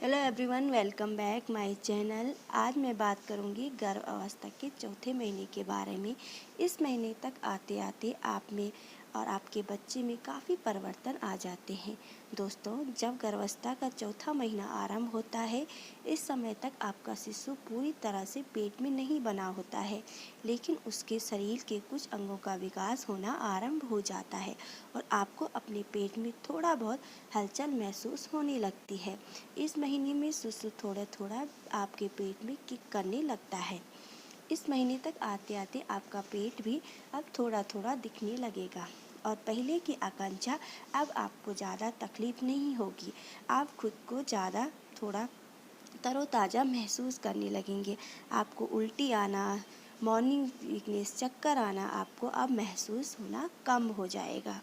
Hello everyone, welcome back my channel. आज मैं बात करूंगी गर्भ अवस्था के चौथे महीने के बारे में। इस महीने तक आते आते आप में और आपके बच्चे में काफ़ी परिवर्तन आ जाते हैं। दोस्तों, जब गर्भावस्था का चौथा महीना आरंभ होता है, इस समय तक आपका शिशु पूरी तरह से पेट में नहीं बना होता है, लेकिन उसके शरीर के कुछ अंगों का विकास होना आरंभ हो जाता है और आपको अपने पेट में थोड़ा बहुत हलचल महसूस होने लगती है। इस महीने में शिशु थोड़ा थोड़ा आपके पेट में किक करने लगता है। इस महीने तक आते आते आपका पेट भी अब थोड़ा थोड़ा दिखने लगेगा और पहले की आकांक्षा अब आपको ज़्यादा तकलीफ नहीं होगी। आप खुद को ज़्यादा थोड़ा तरोताज़ा महसूस करने लगेंगे। आपको उल्टी आना, मॉर्निंग वीकनेस, चक्कर आना आपको अब महसूस होना कम हो जाएगा।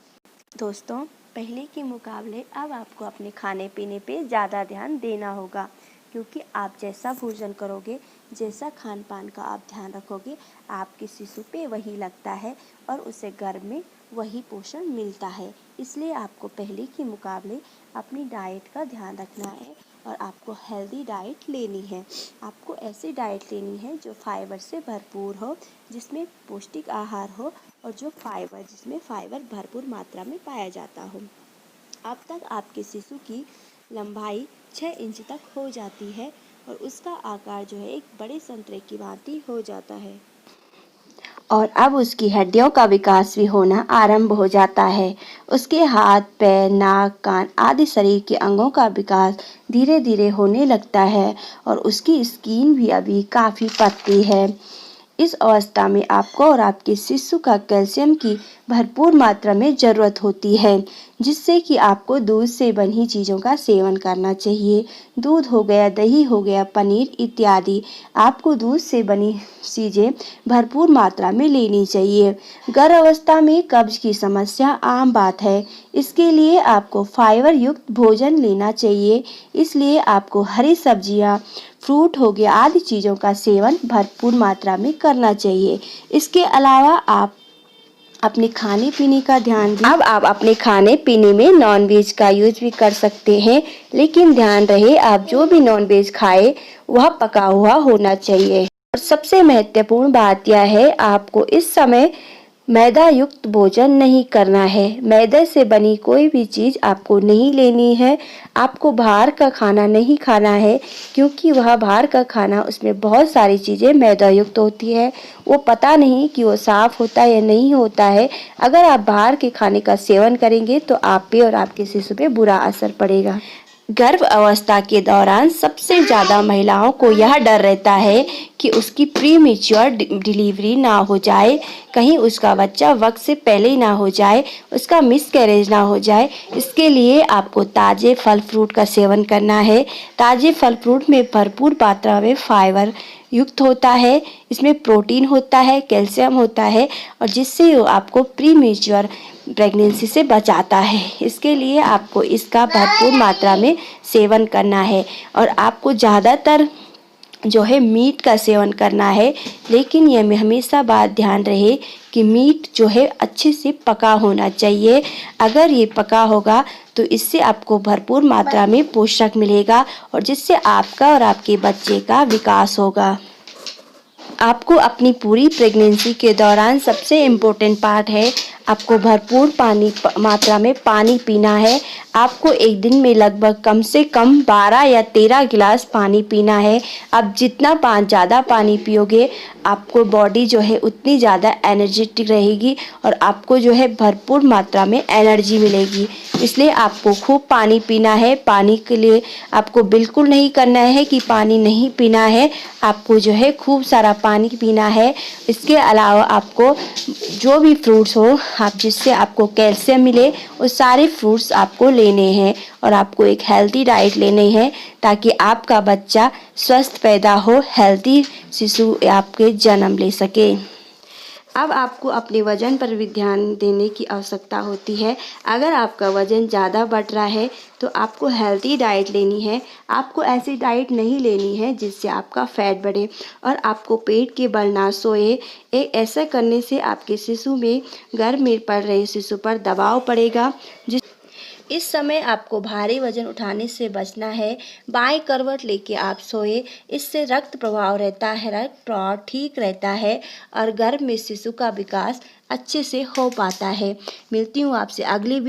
दोस्तों, पहले के मुकाबले अब आपको अपने खाने पीने पे ज़्यादा ध्यान देना होगा, क्योंकि आप जैसा भोजन करोगे, जैसा खान पान का आप ध्यान रखोगे, आपके शिशु पे वही लगता है और उसे गर्भ में वही पोषण मिलता है। इसलिए आपको पहले के मुकाबले अपनी डाइट का ध्यान रखना है और आपको हेल्दी डाइट लेनी है। आपको ऐसी डाइट लेनी है जो फाइबर से भरपूर हो, जिसमें पौष्टिक आहार हो और जिसमें फाइबर भरपूर मात्रा में पाया जाता हो। अब तक आपके शिशु की लंबाई 6 इंच तक हो जाती है और उसका आकार जो है एक बड़े संतरे की भांति हो जाता है और अब उसकी हड्डियों का विकास भी होना आरंभ हो जाता है। उसके हाथ, पैर, नाक, कान आदि शरीर के अंगों का विकास धीरे धीरे होने लगता है और उसकी स्किन भी अभी काफ़ी पतली है। इस अवस्था में आपको और आपके शिशु का कैल्शियम की भरपूर मात्रा में ज़रूरत होती है, जिससे कि आपको दूध से बनी चीज़ों का सेवन करना चाहिए। दूध हो गया, दही हो गया, पनीर इत्यादि आपको दूध से बनी चीज़ें भरपूर मात्रा में लेनी चाहिए। गर्भ अवस्था में कब्ज की समस्या आम बात है, इसके लिए आपको फाइबर युक्त भोजन लेना चाहिए। इसलिए आपको हरी सब्जियां, फ्रूट हो गया आदि चीज़ों का सेवन भरपूर मात्रा में करना चाहिए। इसके अलावा आप अपने खाने पीने का ध्यान भी अब आप अपने खाने पीने में नॉनवेज का यूज भी कर सकते हैं, लेकिन ध्यान रहे आप जो भी नॉनवेज खाए वह पका हुआ होना चाहिए। और सबसे महत्वपूर्ण बात यह है, आपको इस समय मैदा युक्त भोजन नहीं करना है। मैदे से बनी कोई भी चीज़ आपको नहीं लेनी है। आपको बाहर का खाना नहीं खाना है, क्योंकि वह बाहर का खाना उसमें बहुत सारी चीज़ें मैदा युक्त होती है। वो पता नहीं कि वो साफ़ होता है या नहीं होता है। अगर आप बाहर के खाने का सेवन करेंगे तो आप पे और आपके शिशु पे बुरा असर पड़ेगा। गर्भ अवस्था के दौरान सबसे ज़्यादा महिलाओं को यह डर रहता है कि उसकी प्रीमेच्योर डिलीवरी ना हो जाए, कहीं उसका बच्चा वक्त से पहले ही ना हो जाए, उसका मिसकैरेज ना हो जाए। इसके लिए आपको ताज़े फल फ्रूट का सेवन करना है। ताज़े फल फ्रूट में भरपूर मात्रा में फाइबर युक्त होता है, इसमें प्रोटीन होता है, कैल्शियम होता है और जिससे वो आपको प्रीमेच्योर प्रेगनेंसी से बचाता है। इसके लिए आपको इसका भरपूर मात्रा में सेवन करना है और आपको ज़्यादातर जो है मीट का सेवन करना है, लेकिन यह में हमेशा बात ध्यान रहे कि मीट जो है अच्छे से पका होना चाहिए। अगर ये पका होगा तो इससे आपको भरपूर मात्रा में पोषक मिलेगा और जिससे आपका और आपके बच्चे का विकास होगा। आपको अपनी पूरी प्रेगनेंसी के दौरान सबसे इम्पोर्टेंट पार्ट है, आपको भरपूर मात्रा में पानी पीना है। आपको एक दिन में लगभग कम से कम 12 या 13 गिलास पानी पीना है। अब जितना ज़्यादा पानी पियोगे, आपको बॉडी जो है उतनी ज़्यादा एनर्जेटिक रहेगी और आपको जो है भरपूर मात्रा में एनर्जी मिलेगी। इसलिए आपको खूब पानी पीना है। पानी के लिए आपको बिल्कुल नहीं करना है कि पानी नहीं पीना है, आपको जो है खूब सारा पानी पीना है। इसके अलावा आपको जो भी फ्रूट्स हो, आप जिससे आपको कैल्शियम मिले, वो सारे फ्रूट्स आपको लेने हैं और आपको एक हेल्दी डाइट लेनी है, ताकि आपका बच्चा स्वस्थ पैदा हो, हेल्दी शिशु आपके जन्म ले सके। अब आपको अपने वज़न पर भी ध्यान देने की आवश्यकता होती है। अगर आपका वज़न ज़्यादा बढ़ रहा है तो आपको हेल्दी डाइट लेनी है। आपको ऐसी डाइट नहीं लेनी है जिससे आपका फैट बढ़े और आपको पेट के बल ना सोए। ऐसा करने से आपके शिशु में गर्भ में पड़ रहे शिशु पर दबाव पड़ेगा, इस समय आपको भारी वजन उठाने से बचना है। बाएं करवट लेके आप सोए, इससे रक्त प्रवाह रहता है, रक्त प्रवाह ठीक रहता है और गर्भ में शिशु का विकास अच्छे से हो पाता है। मिलती हूँ आपसे अगली